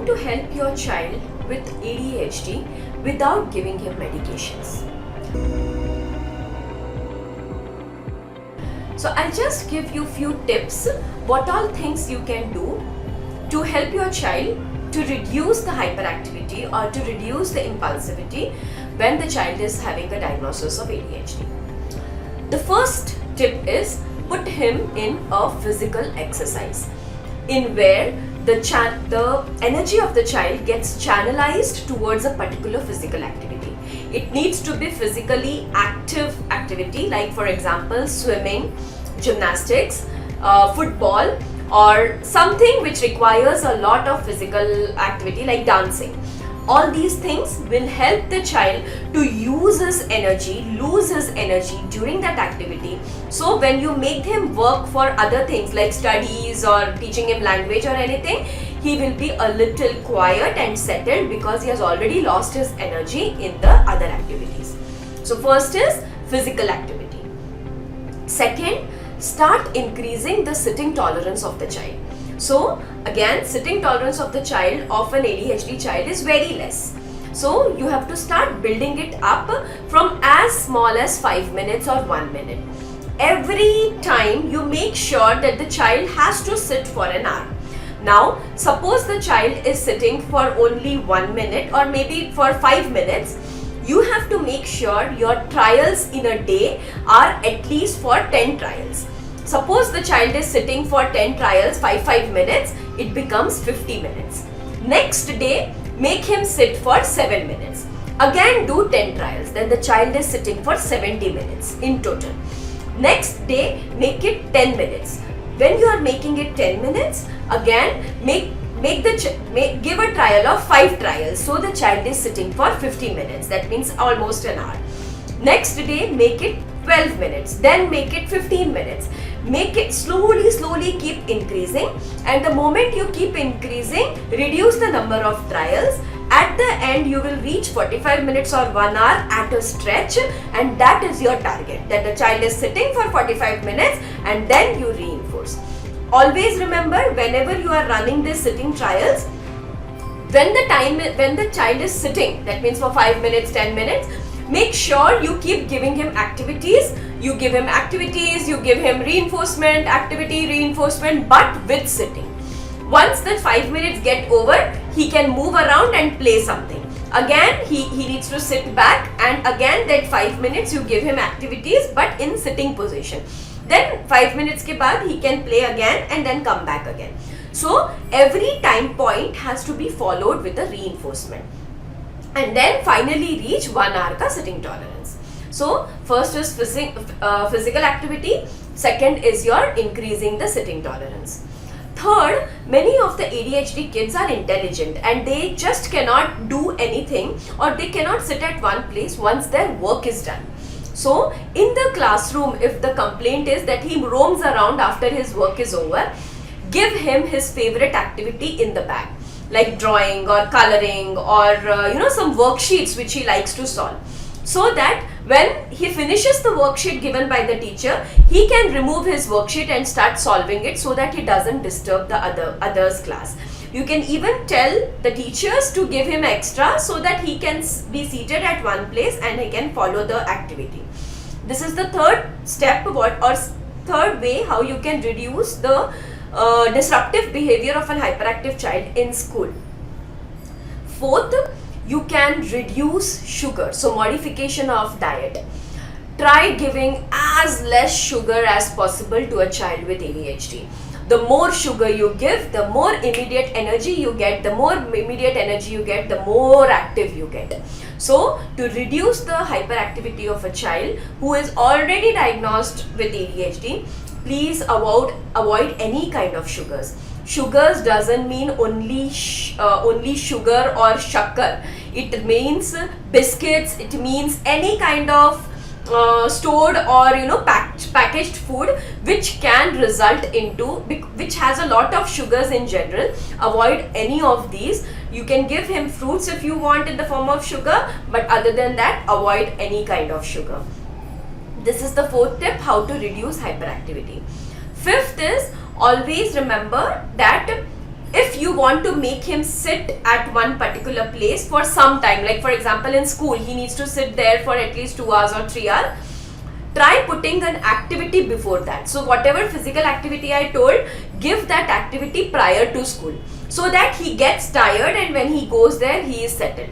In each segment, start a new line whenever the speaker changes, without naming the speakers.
to help your child with ADHD without giving him medications. So I'll just give you few tips what all things you can do to help your child to reduce the hyperactivity or to reduce the impulsivity when the child is having a diagnosis of ADHD. The first tip is put him in a physical exercise in where the energy of the child gets channelized towards a particular physical activity. It needs to be physically active activity, like for example swimming, gymnastics, football, or something which requires a lot of physical activity like dancing. All these things will help the child to use his energy, lose his energy during that activity. So when you make him work for other things like studies or teaching him language or anything, he will be a little quiet and settled because he has already lost his energy in the other activities. So first is physical activity. Second, start increasing the sitting tolerance of the child. So again, sitting tolerance of the child of an ADHD child is very less. So you have to start building it up from as small as 5 minutes or 1 minute. Every time you make sure that the child has to sit for an hour. Now, suppose the child is sitting for only 1 minute or maybe for 5 minutes, you have to make sure your trials in a day are at least for 10 trials. Suppose the child is sitting for 10 trials, 5 minutes, it becomes 50 minutes. Next day, make him sit for 7 minutes. Again do 10 trials, then the child is sitting for 70 minutes in total. Next day, make it 10 minutes. When you are making it 10 minutes, again give a trial of 5 trials. So the child is sitting for 50 minutes. That means almost an hour. Next day, make it 12 minutes. Then make it 15 minutes. Make it slowly keep increasing, and the moment you keep increasing, reduce the number of trials. At the end, you will reach 45 minutes or 1 hour at a stretch, and that is your target, that the child is sitting for 45 minutes and then you reinforce. Always remember, whenever you are running these sitting trials, when the child is sitting, that means for 5 minutes, 10 minutes, make sure you keep giving him activities. You give him activities, you give him reinforcement, but with sitting. Once the 5 minutes get over, he can move around and play something. Again, he needs to sit back, and again that 5 minutes you give him activities but in sitting position. Then 5 minutes ke baad he can play again and then come back again. So every time point has to be followed with a reinforcement. And then finally reach 1 hour ka sitting tolerance. So first is physical activity, second is your increasing the sitting tolerance. Third, many of the ADHD kids are intelligent and they just cannot do anything, or they cannot sit at one place once their work is done. So in the classroom, if the complaint is that he roams around after his work is over, give him his favorite activity in the bag, like drawing or coloring or some worksheets which he likes to solve, so that when he finishes the worksheet given by the teacher, he can remove his worksheet and start solving it, so that he doesn't disturb the others class. You can even tell the teachers to give him extra so that he can be seated at one place and he can follow the activity. This is the third step or third way how you can reduce the disruptive behavior of an hyperactive child in school. Fourth, you can reduce sugar, so modification of diet. Try giving as less sugar as possible to a child with ADHD. The more sugar you give, the more immediate energy you get. The more immediate energy you get, the more active you get. So to reduce the hyperactivity of a child who is already diagnosed with ADHD, please avoid any kind of sugars. Sugars doesn't mean only sugar or shakkar. It means biscuits. It means any kind of stored or packaged food which can result into, which has a lot of sugars in general. Avoid any of these. You can give him fruits if you want in the form of sugar, but other than that, avoid any kind of sugar. This is the fourth tip, how to reduce hyperactivity. Fifth is, always remember that if you want to make him sit at one particular place for some time, like for example in school he needs to sit there for at least 2 hours or 3 hours, try putting an activity before that. So whatever physical activity I told, give that activity prior to school, so that he gets tired and when he goes there he is settled.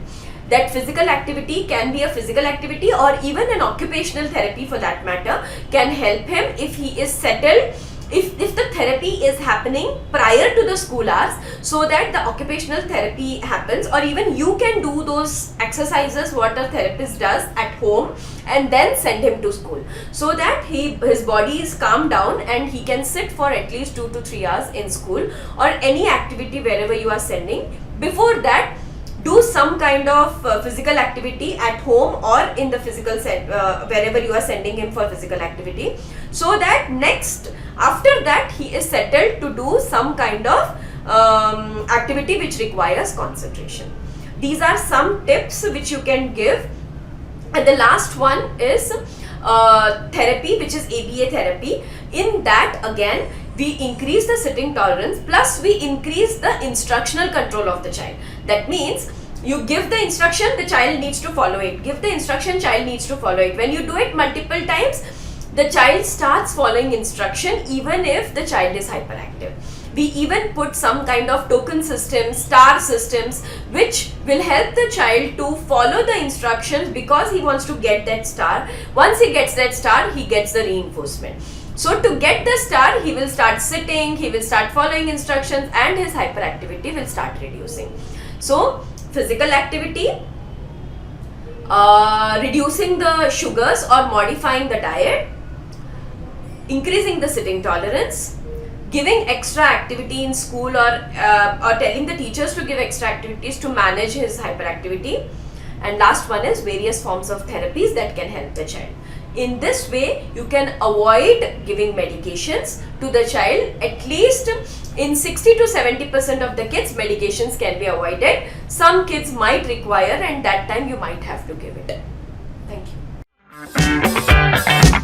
That physical activity can be a physical activity or even an occupational therapy for that matter can help him if he is settled. If the therapy is happening prior to the school hours, so that the occupational therapy happens, or even you can do those exercises what a therapist does at home and then send him to school, so that his body is calmed down and he can sit for at least 2 to 3 hours in school or any activity wherever you are sending. Before that, do some kind of physical activity at home or in the physical wherever you are sending him for physical activity, so that after that he is settled to do some kind of activity which requires concentration. These are some tips which you can give. And the last one is therapy, which is ABA therapy. In that again, we increase the sitting tolerance plus we increase the instructional control of the child. That means you give the instruction, the child needs to follow it. Give the instruction, child needs to follow it. When you do it multiple times, the child starts following instruction even if the child is hyperactive. We even put some kind of token systems, star systems, which will help the child to follow the instructions because he wants to get that star. Once he gets that star, he gets the reinforcement. So to get the star, he will start sitting, he will start following instructions and his hyperactivity will start reducing. So physical activity, reducing the sugars or modifying the diet, increasing the sitting tolerance, giving extra activity in school or telling the teachers to give extra activities to manage his hyperactivity, and last one is various forms of therapies that can help the child. In this way, you can avoid giving medications to the child. At least in 60 to 70% of the kids, medications can be avoided. Some kids might require, and that time you might have to give it. Thank you.